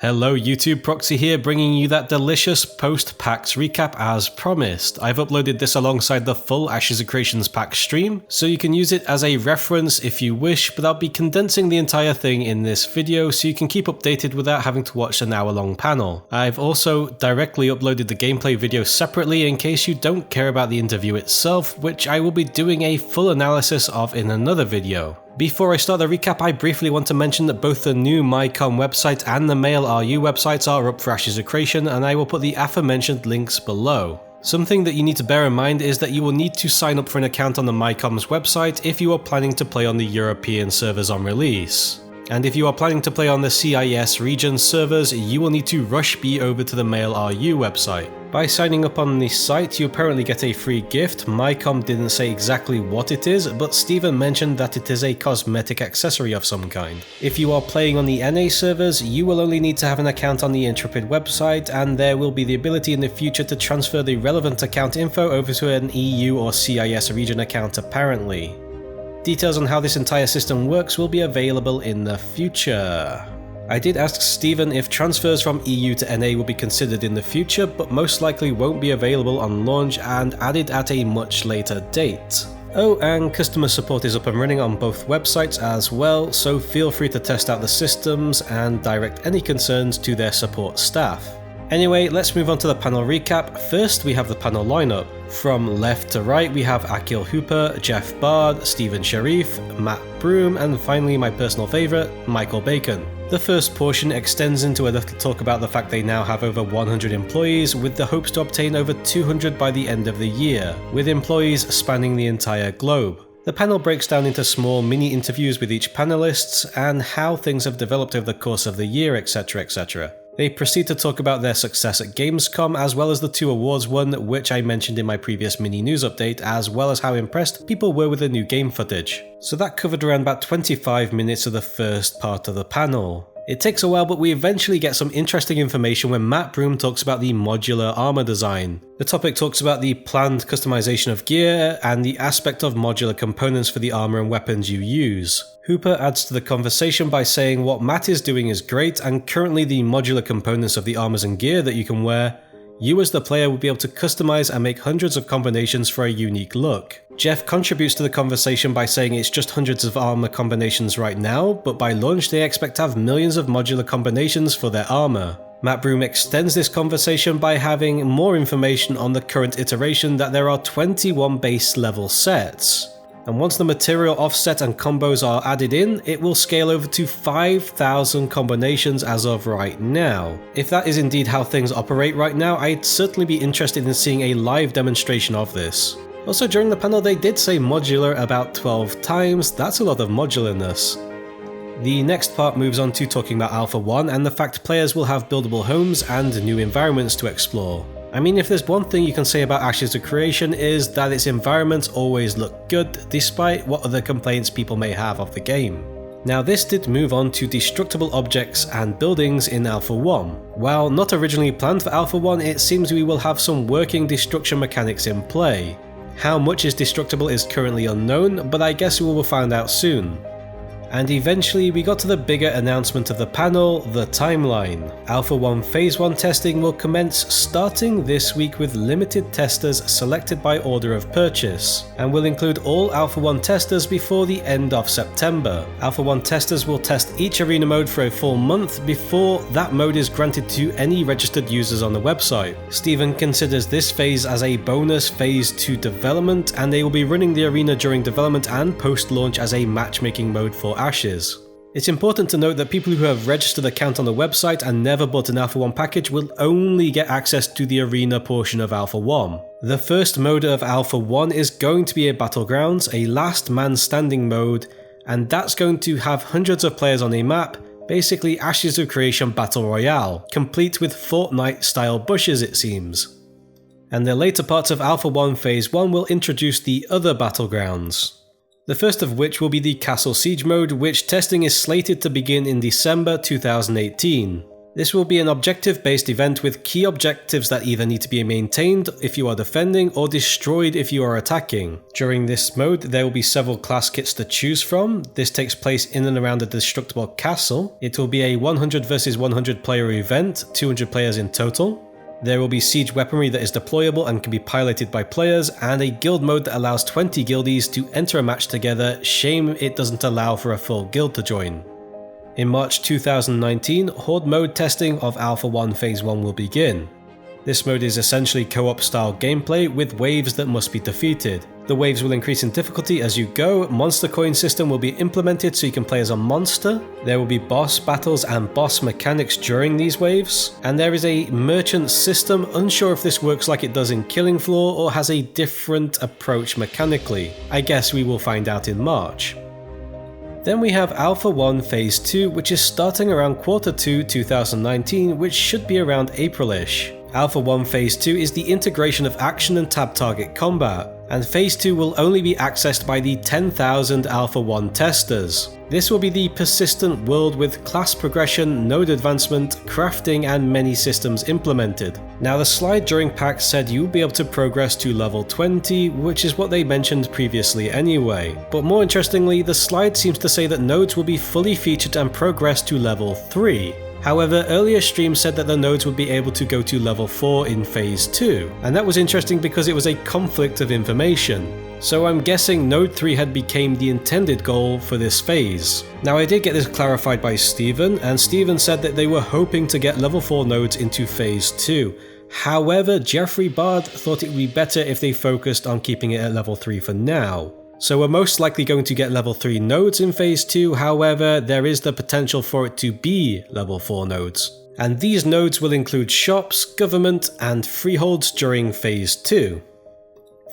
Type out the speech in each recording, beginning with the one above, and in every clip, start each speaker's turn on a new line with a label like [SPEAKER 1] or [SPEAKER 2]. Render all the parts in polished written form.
[SPEAKER 1] Hello YouTube, Proxy here, bringing you that delicious post-PAX recap as promised. I've uploaded this alongside the full Ashes of Creations PAX stream, so you can use it as a reference if you wish, but I'll be condensing the entire thing in this video so you can keep updated without having to watch an hour-long panel. I've also directly uploaded the gameplay video separately in case you don't care about the interview itself, which I will be doing a full analysis of in another video. Before I start the recap, I briefly want to mention that both the new MyCom website and the Mail RU websites are up for Ashes of Creation, and I will put the aforementioned links below. Something that you need to bear in mind is that you will need to sign up for an account on the MyCom's website if you are planning to play on the European servers on release. And if you are planning to play on the CIS region servers, you will need to rush be over to the Mail RU website. By signing up on the site, you apparently get a free gift. MyCom didn't say exactly what it is, but Steven mentioned that it is a cosmetic accessory of some kind. If you are playing on the NA servers, you will only need to have an account on the Intrepid website, and there will be the ability in the future to transfer the relevant account info over to an EU or CIS region account apparently. Details on how this entire system works will be available in the future. I did ask Steven if transfers from EU to NA will be considered in the future, but most likely won't be available on launch and added at a much later date. Oh, and customer support is up and running on both websites as well, so feel free to test out the systems and direct any concerns to their support staff. Anyway, let's move on to the panel recap. First, we have the panel lineup. From left to right, we have Akil Hooper, Jeff Bard, Stephen Sharif, Matt Broom, and finally my personal favourite, Michael Bacon. The first portion extends into a little talk about the fact they now have over 100 employees, with the hopes to obtain over 200 by the end of the year, with employees spanning the entire globe. The panel breaks down into small mini interviews with each panelists and how things have developed over the course of the year, etc, etc. They proceed to talk about their success at Gamescom, as well as the 2 awards won, which I mentioned in my previous mini news update, as well as how impressed people were with the new game footage. So that covered around about 25 minutes of the first part of the panel. It takes a while, but we eventually get some interesting information when Matt Broom talks about the modular armor design. The topic talks about the planned customization of gear and the aspect of modular components for the armor and weapons you use. Hooper adds to the conversation by saying what Matt is doing is great, and currently the modular components of the armors and gear that you can wear, you as the player will be able to customize and make hundreds of combinations for a unique look. Jeff contributes to the conversation by saying it's just hundreds of armor combinations right now, but by launch they expect to have millions of modular combinations for their armor. Matt Broom extends this conversation by having more information on the current iteration that there are 21 base level sets. And once the material offset and combos are added in, it will scale over to 5,000 combinations as of right now. If that is indeed how things operate right now, I'd certainly be interested in seeing a live demonstration of this. Also, during the panel they did say modular about 12 times, that's a lot of modularness. The next part moves on to talking about Alpha 1 and the fact players will have buildable homes and new environments to explore. I mean, if there's one thing you can say about Ashes of Creation is that its environments always look good, despite what other complaints people may have of the game. Now this did move on to destructible objects and buildings in Alpha 1. While not originally planned for Alpha 1, it seems we will have some working destruction mechanics in play. How much is destructible is currently unknown, but I guess we will find out soon. And eventually we got to the bigger announcement of the panel, the timeline. Alpha 1 Phase 1 testing will commence starting this week with limited testers selected by order of purchase, and will include all Alpha 1 testers before the end of September. Alpha 1 testers will test each arena mode for a full month before that mode is granted to any registered users on the website. Steven considers this phase as a bonus phase to development, and they will be running the arena during development and post-launch as a matchmaking mode for Ashes. It's important to note that people who have registered an account on the website and never bought an Alpha 1 package will only get access to the arena portion of Alpha 1. The first mode of Alpha 1 is going to be a Battlegrounds, a last man standing mode, and that's going to have hundreds of players on a map, basically Ashes of Creation Battle Royale, complete with Fortnite style bushes it seems. And the later parts of Alpha 1 Phase 1 will introduce the other Battlegrounds. The first of which will be the Castle Siege mode, which testing is slated to begin in December 2018. This will be an objective-based event with key objectives that either need to be maintained if you are defending or destroyed if you are attacking. During this mode, there will be several class kits to choose from. This takes place in and around the Destructible castle. It will be a 100 versus 100 player event, 200 players in total. There will be siege weaponry that is deployable and can be piloted by players, and a guild mode that allows 20 guildies to enter a match together. Shame it doesn't allow for a full guild to join. In March 2019, Horde mode testing of Alpha 1 Phase 1 will begin. This mode is essentially co-op style gameplay with waves that must be defeated. The waves will increase in difficulty as you go, monster coin system will be implemented so you can play as a monster, there will be boss battles and boss mechanics during these waves, and there is a merchant system, unsure if this works like it does in Killing Floor or has a different approach mechanically. I guess we will find out in March. Then we have Alpha 1 Phase 2, which is starting around Q2 2019, which should be around April-ish. Alpha 1 Phase 2 is the integration of action and tab target combat, and Phase 2 will only be accessed by the 10,000 Alpha 1 testers. This will be the persistent world with class progression, node advancement, crafting, and many systems implemented. Now the slide during PAX said you'll be able to progress to level 20, which is what they mentioned previously anyway. But more interestingly, the slide seems to say that nodes will be fully featured and progress to level 3. However, earlier streams said that the nodes would be able to go to level 4 in Phase 2, and that was interesting because it was a conflict of information. So I'm guessing Node 3 had become the intended goal for this phase. Now I did get this clarified by Steven, and Steven said that they were hoping to get level 4 nodes into Phase 2. However, Jeffrey Bard thought it would be better if they focused on keeping it at level 3 for now. So we're most likely going to get level 3 nodes in Phase 2, however, there is the potential for it to be level 4 nodes. And these nodes will include shops, government, and freeholds during Phase 2.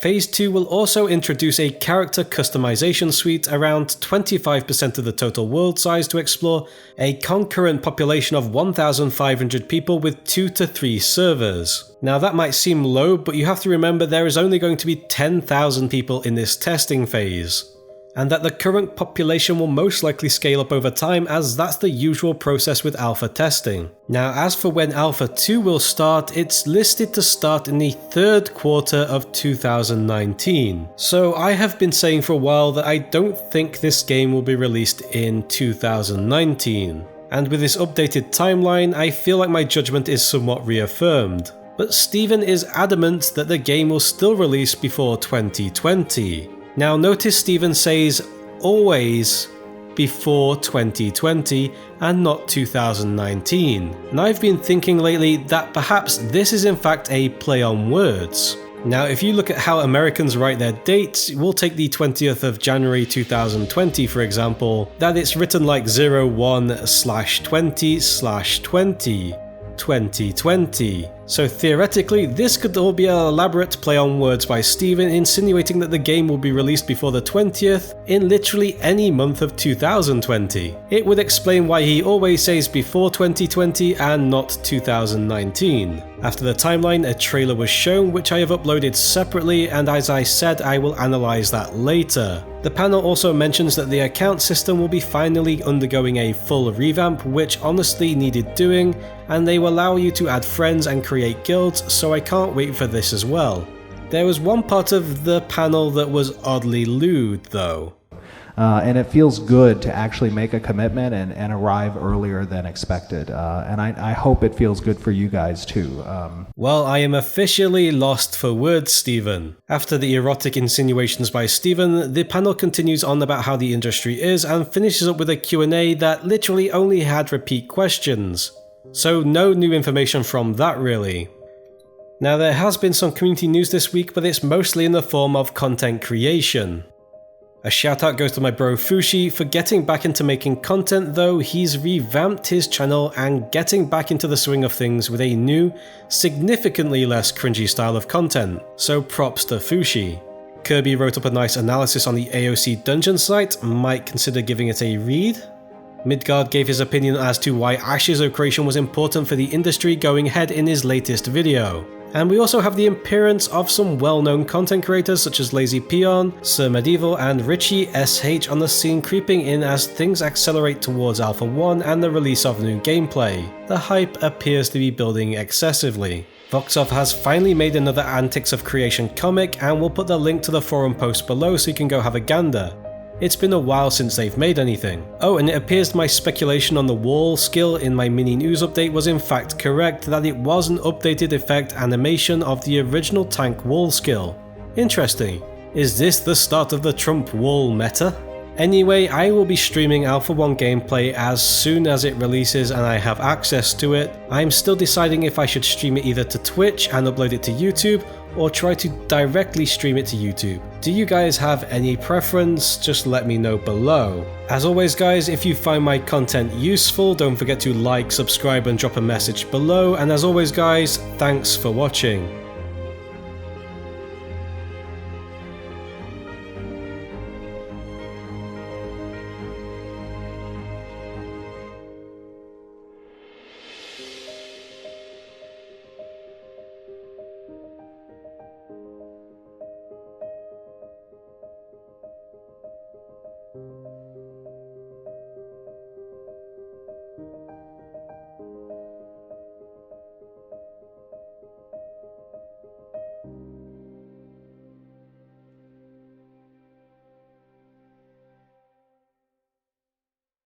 [SPEAKER 1] Phase 2 will also introduce a character customization suite, around 25% of the total world size to explore, a concurrent population of 1,500 people with 2 to 3 servers. Now that might seem low, but you have to remember there is only going to be 10,000 people in this testing phase, and that the current population will most likely scale up over time, as that's the usual process with alpha testing. Now as for when Alpha 2 will start, it's listed to start in the third quarter of 2019. So I have been saying for a while that I don't think this game will be released in 2019. And with this updated timeline, I feel like my judgment is somewhat reaffirmed. But Steven is adamant that the game will still release before 2020. Now notice Steven says always before 2020 and not 2019. And I've been thinking lately that perhaps this is in fact a play on words. Now if you look at how Americans write their dates, we'll take the 20th of January 2020 for example, that it's written like 01/20/20. 2020. So theoretically, this could all be an elaborate play on words by Steven, insinuating that the game will be released before the 20th in literally any month of 2020. It would explain why he always says before 2020 and not 2019. After the timeline, a trailer was shown, which I have uploaded separately, and as I said, I will analyze that later. The panel also mentions that the account system will be finally undergoing a full revamp, which honestly needed doing, and they will allow you to add friends and create guilds, so I can't wait for this as well. There was one part of the panel that was oddly lewd though.
[SPEAKER 2] And it feels good to actually make a commitment and arrive earlier than expected. And I hope it feels good for you guys too.
[SPEAKER 1] Well, I am officially lost for words, Steven. After the erotic insinuations by Steven, the panel continues on about how the industry is and finishes up with a Q&A that literally only had repeat questions. So no new information from that really. Now there has been some community news this week, but it's mostly in the form of content creation. A shout out goes to my bro Fushi for getting back into making content, though he's revamped his channel and getting back into the swing of things with a new, significantly less cringy style of content, so props to Fushi. Kirby wrote up a nice analysis on the AoC dungeon site, might consider giving it a read. Midgard gave his opinion as to why Ashes of Creation was important for the industry going ahead in his latest video. And we also have the appearance of some well-known content creators such as Lazy Peon, Sir Medieval and Richie SH on the scene, creeping in as things accelerate towards Alpha 1 and the release of new gameplay. The hype appears to be building excessively. Voxov has finally made another Antics of Creation comic, and we'll put the link to the forum post below so you can go have a gander. It's been a while since they've made anything. Oh, and it appears my speculation on the wall skill in my mini news update was in fact correct, that it was an updated effect animation of the original tank wall skill. Interesting. Is this the start of the Trump wall meta? Anyway, I will be streaming Alpha 1 gameplay as soon as it releases and I have access to it. I'm still deciding if I should stream it either to Twitch and upload it to YouTube, or try to directly stream it to YouTube. Do you guys have any preference? Just let me know below. As always guys, if you find my content useful, don't forget to like, subscribe and drop a message below, and as always guys, thanks for watching.